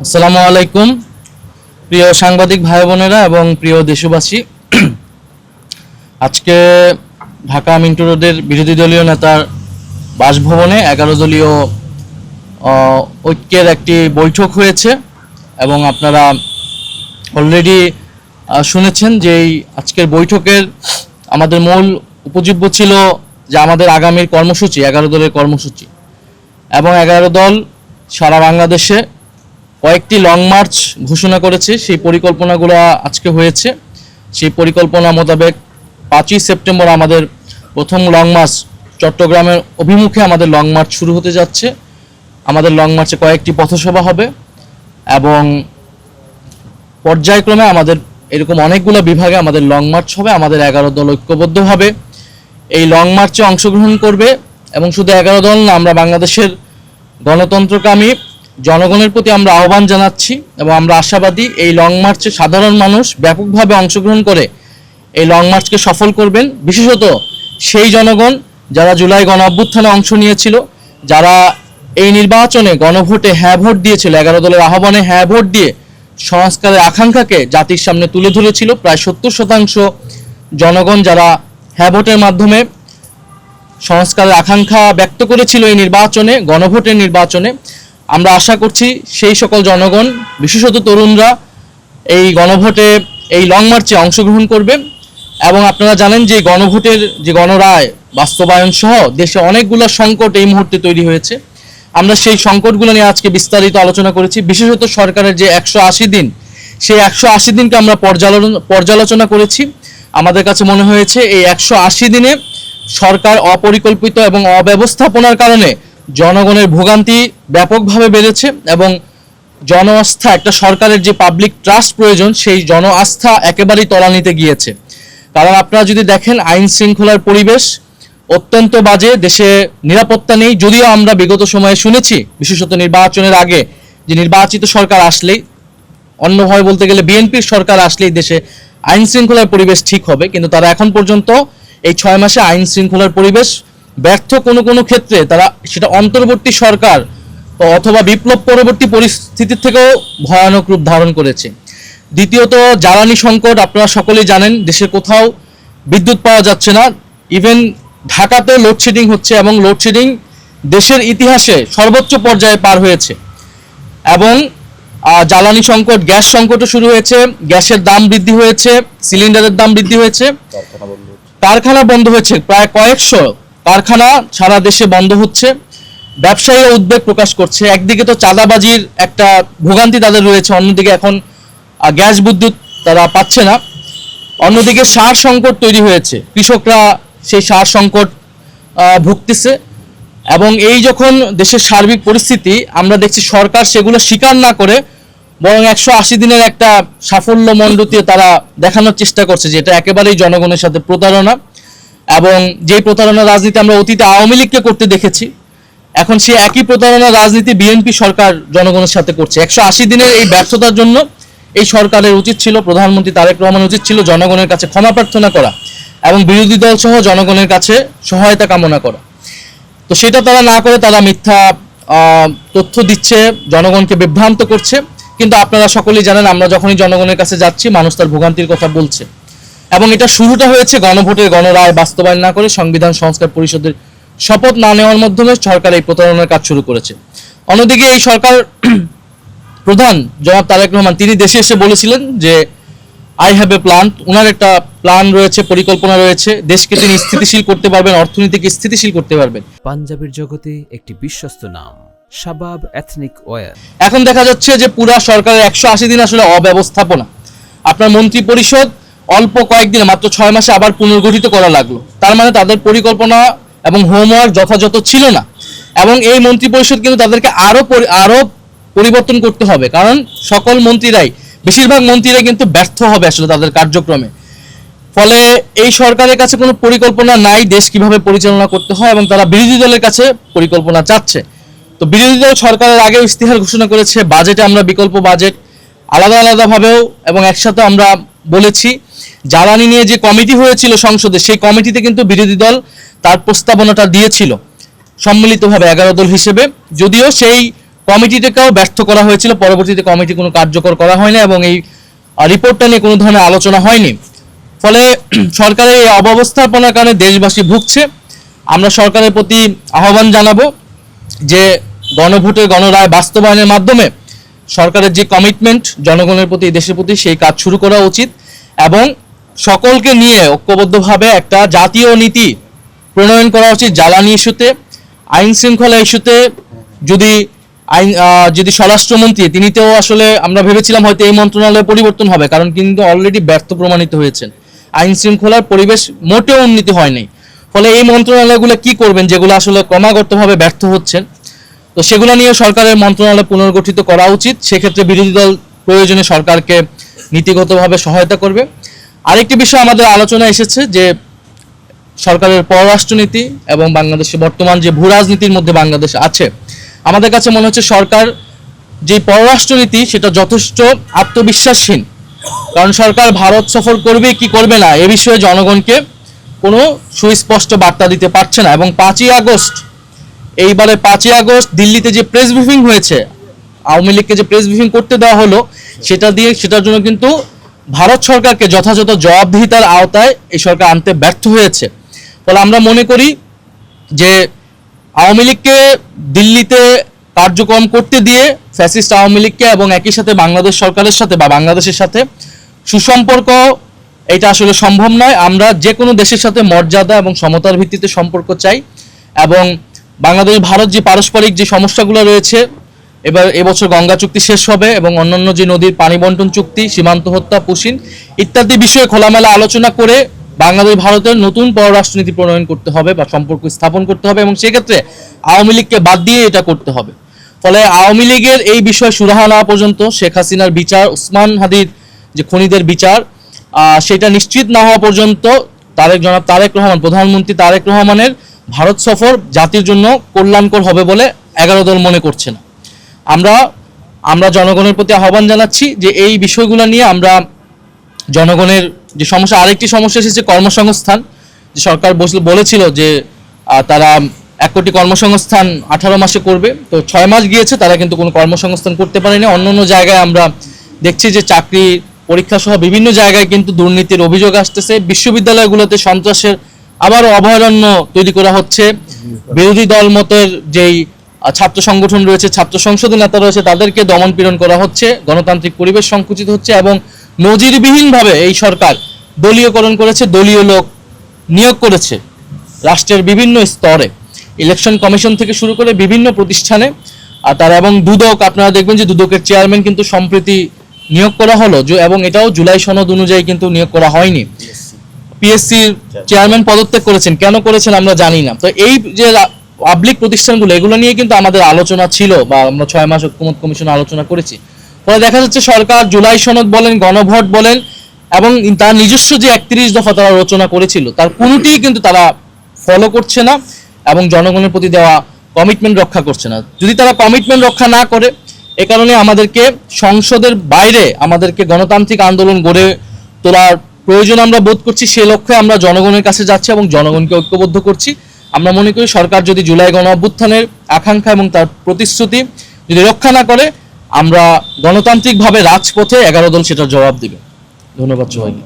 আসসালামু আলাইকুম প্রিয় সাংবাদিক ভাই বোনেরা এবং প্রিয় দেশবাসী। আজকে ঢাকা মিন্টো রোডের বিরোধী দলীয় নেতার বাসভবনে 11 দলীয় ঐক্যের একটি বৈঠক হয়েছে এবং আপনারা অলরেডি শুনেছেন যে এই আজকের বৈঠকের আমাদের মূল উপজীব্য ছিল যে আমাদের আগামীর কর্মসূচি 11 দলের কর্মসূচি এবং 11 দল সারা বাংলাদেশে কয়েকটি লং মার্চ ঘোষণা করেছে। সেই পরিকল্পনাগুলো আজকে হয়েছে। সেই পরিকল্পনা মোতাবেক 5ই সেপ্টেম্বর আমাদের প্রথম লং মার্চ চট্টগ্রামের অভিমুখে আমাদের লং মার্চ শুরু হতে যাচ্ছে। আমাদের লং মার্চে কয়েকটি পথসভা হবে এবং পর্যায়ক্রমে আমাদের এরকম অনেকগুলো বিভাগে আমাদের লং মার্চ হবে। আমাদের 11 দল ঐক্যবদ্ধভাবে এই লং মার্চে অংশগ্রহণ করবে এবং শুধু 11 দল না, আমরা বাংলাদেশের গণতন্ত্রকামী জনগণের প্রতি আমরা আহ্বান জানাচ্ছি এবং আমরা আশাবাদী এই লং মার্চে সাধারণ মানুষ ব্যাপকভাবে অংশগ্রহণ করে এই লং মার্চকে সফল করবেন। বিশেষত সেই জনগণ যারা জুলাই গণ অভ্যুত্থানে অংশ নিয়েছিল, যারা এই নির্বাচনে গণভোটে হ্যাঁ ভোট দিয়েছিল, 11 দলের আহ্বানে হ্যাঁ ভোট দিয়ে সংস্কারের আকাঙ্ক্ষাকে জাতির সামনে তুলে ধরেছিল। প্রায় 70% জনগণ যারা হ্যাঁ ভোটের মাধ্যমে সংস্কারের আকাঙ্ক্ষা ব্যক্ত করেছিল এই নির্বাচনে, গণভোটের নির্বাচনে, আমরা আশা করছি সেই সকল জনগণ বিশেষত তরুণরা এই গণভোটে এই লং মার্চে অংশগ্রহণ করবে। এবং আপনারা জানেন যে গণভোটের যে গণরায় বাস্তবায়ন সহ দেশে অনেকগুলো সংকট এই মুহূর্তে তৈরি হয়েছে। আমরা সেই সংকটগুলো নিয়ে আজকে বিস্তারিত আলোচনা করেছি। বিশেষত সরকারের যে 180 দিন, সেই 180 দিনকে আমরা পর্যালোচনা করেছি। আমাদের কাছে মনে হয়েছে এই 180 দিনে সরকার অপরিকল্পিত এবং অব্যবস্থাপনার কারণে জনগণের ভোগান্তি ব্যাপকভাবে বেড়েছে এবং জন আস্থা, একটা সরকারের যে পাবলিক ট্রাস্ট প্রয়োজন, সেই জন আস্থা একেবারেই তলানিতে গিয়েছে। কারণ আপনারা যদি দেখেন আইন শৃঙ্খলার পরিবেশ অত্যন্ত বাজে, দেশে নিরাপত্তা নেই। যদিও আমরা বিগত সময়ে শুনেছি, বিশেষত নির্বাচনের আগে, যে নির্বাচিত সরকার আসলেই, অন্যভাবে বলতে গেলে বিএনপির সরকার আসলেই দেশে আইন শৃঙ্খলার পরিবেশ ঠিক হবে, কিন্তু তারা এখন পর্যন্ত এই 6 মাসে আইন শৃঙ্খলার পরিবেশ ব্যর্থ কোনো ক্ষেত্রে তারা সেটা অন্তর্বর্তী সরকার অথবা বিপ্লব পরবর্তী পরিস্থিতির থেকেও ভয়ানক রূপ ধারণ করেছে। দ্বিতীয়ত জ্বালানি সংকট, আপনারা সকলেই জানেন দেশের কোথাও বিদ্যুৎ পাওয়া যাচ্ছে না। ইভেন ঢাকাতে লোডশেডিং হচ্ছে এবং লোডশেডিং দেশের ইতিহাসে সর্বোচ্চ পর্যায়ে পার হয়েছে। এবং জ্বালানি সংকট, গ্যাস সংকটও শুরু হয়েছে, গ্যাসের দাম বৃদ্ধি হয়েছে, সিলিন্ডারের দাম বৃদ্ধি হয়েছে, কারখানা বন্ধ হয়েছে, প্রায় কয়েকশো কারখানা সারা দেশে বন্ধ হচ্ছে। ব্যবসায়ীরা উদ্বেগ প্রকাশ করছে। একদিকে তো চাঁদাবাজির একটা ভোগান্তি তাদের রয়েছে, অন্যদিকে এখন গ্যাস বিদ্যুৎ তারা পাচ্ছে না। অন্যদিকে সার সংকট তৈরি হয়েছে, কৃষকরা সেই সার সংকট ভুগতেছে। এবং এই যখন দেশের সার্বিক পরিস্থিতি, আমরা দেখছি সরকার সেগুলো স্বীকার না করে বরং 180 দিনের একটা সাফল্য মণ্ডিত তারা দেখানোর চেষ্টা করছে যে এটা একেবারেই জনগণের সাথে প্রতারণা। এবং যে প্রতারণা রাজনীতি আমরা অতীতে আওয়ামী লীগকে করতে দেখেছি, এখন সেই একই প্রতারণা রাজনীতি বিএনপি সরকার জনগণের সাথে করছে। 180 দিনের এই ব্যর্থতার জন্য এই সরকারের উচিত ছিল, প্রধানমন্ত্রী তারেক রহমান উচিত ছিল জনগণের কাছে ক্ষমা প্রার্থনা করা এবং বিরোধী দল সহ জনগণের কাছে সহায়তা কামনা করা। তো সেটা তারা না করে তারা মিথ্যা তথ্য দিচ্ছে, জনগণকে বিভ্রান্ত করছে। কিন্তু আপনারা সকলেই জানেন, আমরা যখনই জনগণের কাছে যাচ্ছি মানুষ তার ভোগান্তির কথা বলছে। এবং এটা শুরুটা হয়েছে গণভোটের গণরায় বাস্তবায়ন না করে সংবিধান সংস্কার পরিষদের শপথ না নেওয়ার মাধ্যমে সরকার এই প্রতারণার কাজ শুরু করেছে। অন্যদিকে এই সরকার প্রধান জনাব তারেক রহমান, তিনি দেশে এসে বলেছিলেন যে আই হ্যাভ এ প্ল্যান। ওনার একটা প্ল্যান রয়েছে, পরিকল্পনা রয়েছে, দেশকে তিনি স্থিতিশীল করতে পারবেন, অর্থনীতিকে স্থিতিশীল করতে পারবেন। পাঞ্জাবের জগতে একটি বিশ্বস্ত নাম শাবাব এথনিক ওয়্যার। এখন দেখা যাচ্ছে যে পুরা সরকারের 180 দিন আসলে অব্যবস্থাপনা। আপনার মন্ত্রী পরিষদ অল্প কয়েকদিনে, মাত্র 6 মাসে আবার পুনর্গঠিত করা লাগলো। তার মানে তাদের পরিকল্পনা এবং হোমওয়ার্ক যথাযথ ছিল না। এবং এই মন্ত্রী পরিষদ কিন্তু তাদেরকে আরো পরিবর্তন করতে হবে, কারণ সকল মন্ত্রীরাই, বেশিরভাগ মন্ত্রীরাই কিন্তু ব্যর্থ হবে আসলে তাদের কার্যক্রমে। ফলে এই সরকারের কাছে কোনো পরিকল্পনা নাই দেশ কিভাবে পরিচালনা করতে হয়, এবং তারা বিরোধী দলের কাছে পরিকল্পনা চাচ্ছে। তো বিরোধী দল সরকারের আগেও ইস্তেহার ঘোষণা করেছে, বাজেটে আমরা বিকল্প বাজেট আলাদাভাবেও এবং একসাথে আমরা বলেছি। জ্বালানি নিয়ে যে কমিটি হয়েছিল সংসদে, সেই কমিটিতে কিন্তু বিরোধী দল তার প্রস্তাবনাটা দিয়েছিল সম্মিলিতভাবে 11 দল হিসেবে। যদিও সেই কমিটিটাকেও ব্যর্থ করা হয়েছিল, পরবর্তীতে কমিটি কোনো কার্যকর করা হয়নি এবং এই রিপোর্টটা নিয়ে কোনো ধরনের আলোচনা হয়নি। ফলে সরকারের এই অব্যবস্থাপনার কারণে দেশবাসী ভুগছে। আমরা সরকারের প্রতি আহ্বান জানাবো যে গণভোটের গণরায় বাস্তবায়নের মাধ্যমে সরকারের যে কমিটমেন্ট জনগণের প্রতি, দেশের প্রতি, সেই কাজ শুরু করা উচিত এবং সকলকে নিয়ে ঐক্যবদ্ধভাবে একটা জাতীয় নীতি প্রণয়ন করা উচিত। জ্বালানি ইস্যুতে, আইন শৃঙ্খলা ইস্যুতে যদি স্বরাষ্ট্রমন্ত্রী তিনিতেও আসলে আমরা ভেবেছিলাম হয়তো এই মন্ত্রণালয়ে পরিবর্তন হবে, কারণ কিন্তু অলরেডি ব্যর্থ প্রমাণিত হয়েছেন, আইন শৃঙ্খলার পরিবেশ মোটেও উন্নতি হয়নি। ফলে এই মন্ত্রণালয়গুলো কি করবেন যেগুলো আসলে ক্রমাগতভাবে ব্যর্থ হচ্ছেন, তো সেগুলো নিয়ে সরকারের মন্ত্রণালয় পুনর্গঠিত করা উচিত। সেক্ষেত্রে বিরোধী দল প্রয়োজনে সরকারকে নীতিগতভাবে সহায়তা করবে। আরেকটি বিষয় আমাদের আলোচনায় এসেছে যে সরকারের পররাষ্ট্রনীতি এবং বাংলাদেশে বর্তমান যে ভূ রাজনীতির মধ্যে বাংলাদেশ আছে, আমাদের কাছে মনে হচ্ছে সরকার যে পররাষ্ট্রনীতি সেটা যথেষ্ট আত্মবিশ্বাসহীন। কারণ সরকার ভারত সফর করবে কি করবে না এ বিষয়ে জনগণকে কোনো সুস্পষ্ট বার্তা দিতে পারছে না। এবং 5ই আগস্ট, এইবারে 5ই আগস্ট দিল্লিতে যে প্রেস ব্রিফিং হয়েছে, আওয়ামী লীগকে যে প্রেস ব্রিফিং করতে দেওয়া হলো, সেটার জন্য কিন্তু ভারত সরকারকে যথাযথ জবাবদিহিতার আওতায় এই সরকার আনতে ব্যর্থ হয়েছে। ফলে আমরা মনে করি যে আওয়ামী লীগকে দিল্লিতে কার্যক্রম করতে দিয়ে ফ্যাসিস্ট আওয়ামী লীগকে এবং একই সাথে বাংলাদেশ সরকারের সাথে বা বাংলাদেশের সাথে সুসম্পর্ক, এটা আসলে সম্ভব নয়। আমরা যে কোনো দেশের সাথে মর্যাদা এবং সমতার ভিত্তিতে সম্পর্ক চাই এবং বাংলাদেশ ভারত যে পারস্পরিক যে সমস্যাগুলো রয়েছে, এবছর গঙ্গা চুক্তি শেষ হবে এবং অন্যান্য যে নদীর পানি বন্টন চুক্তি, সীমান্ত হত্যা, পুশিন ইত্যাদি বিষয়ে খোলামেলা আলোচনা করে বাংলাদেশ ভারতের নতুন পররাষ্ট্রনীতি প্রণয়ন করতে হবে বা সম্পর্ক স্থাপন করতে হবে এবং সেক্ষেত্রে আওয়ামী লীগকে বাদ দিয়ে এটা করতে হবে। ফলে আওয়ামী লীগের এই বিষয় সুরাহা না পর্যন্ত, শেখ হাসিনার বিচার, ওসমান হাদির যে খুনিদের বিচার, সেটা নিশ্চিত না হওয়া পর্যন্ত জনাব তারেক রহমান, প্রধানমন্ত্রী তারেক রহমানের ভারত সফর জাতির জন্য কল্যাণকর হবে বলে 11 দল মনে করছে না। আমরা জনগণের প্রতি আহ্বান জানাচ্ছি যে এই বিষয়গুলো নিয়ে আমরা জনগণের যে সমস্যা, আরেকটি সমস্যা এসেছে কর্মসংস্থান। যে সরকার বলেছিল যে তারা 1 কোটি কর্মসংস্থান 18 মাসে করবে, তো 6 মাস গিয়েছে, তারা কিন্তু কোনো কর্মসংস্থান করতে পারেনি। অন্য জায়গায় আমরা দেখছি যে চাকরি পরীক্ষা সহ বিভিন্ন জায়গায় কিন্তু দুর্নীতির অভিযোগ আসতেছে। বিশ্ববিদ্যালয়গুলোতে সন্ত্রাসের আবারও অভয়ারণ্য তৈরি করা হচ্ছে। বিরোধী দল মতের যেই ছাত্র সংগঠন রয়েছে, ছাত্র সংসদের নেতা রয়েছে, তাদেরকে দমন পীড়ন করা হচ্ছে, গণতান্ত্রিক পরিবেশ সংকুচিত হচ্ছে এবং নজিরবিহীনভাবে এই সরকার দলীয়করণ করেছে, দলীয় লোক নিয়োগ করেছে রাষ্ট্রের বিভিন্ন স্তরে, ইলেকশন কমিশন থেকে শুরু করে বিভিন্ন প্রতিষ্ঠানে। তারা এবং দুদক, আপনারা দেখবেন যে দুদকের চেয়ারম্যান কিন্তু সম্প্রতি নিয়োগ করা হলো এবং এটাও জুলাই সনদ অনুযায়ী কিন্তু নিয়োগ করা হয়নি। পিএসসির চেয়ারম্যান পদত্যাগ করেছেন, কেন করেছেন আমরা জানি না। তো এই যে পাবলিক প্রতিষ্ঠানগুলো, এগুলো নিয়ে কিন্তু আমাদের আলোচনা ছিল বা আমরা 6 মাস ঐক্যমত কমিশনে আলোচনা করেছি। ফলে দেখা যাচ্ছে সরকার জুলাই সনদ বলেন, গণভোট বলেন এবং তার নিজস্ব যে 31 দফা তারা রচনা করেছিল, তার কোনোটিই কিন্তু তারা ফলো করছে না এবং জনগণের প্রতি দেওয়া কমিটমেন্ট রক্ষা করছে না। যদি তারা কমিটমেন্ট রক্ষা না করে, এ কারণে আমাদেরকে সংসদের বাইরে আমাদেরকে গণতান্ত্রিক আন্দোলন গড়ে তোলার প্রয়োজন আমরা বোধ করছি। সে লক্ষ্যে আমরা জনগণের কাছে যাচ্ছি এবং জনগণকে ঐক্যবদ্ধ করছি। আমরা মনে করি সরকার যদি জুলাই গণ অভ্যুত্থানের আকাঙ্ক্ষা এবং তার প্রতিশ্রুতি যদি রক্ষা না করে, আমরা গণতান্ত্রিকভাবে রাজপথে 11 দল সেটার জবাব দিবে। ধন্যবাদ সবাইকে।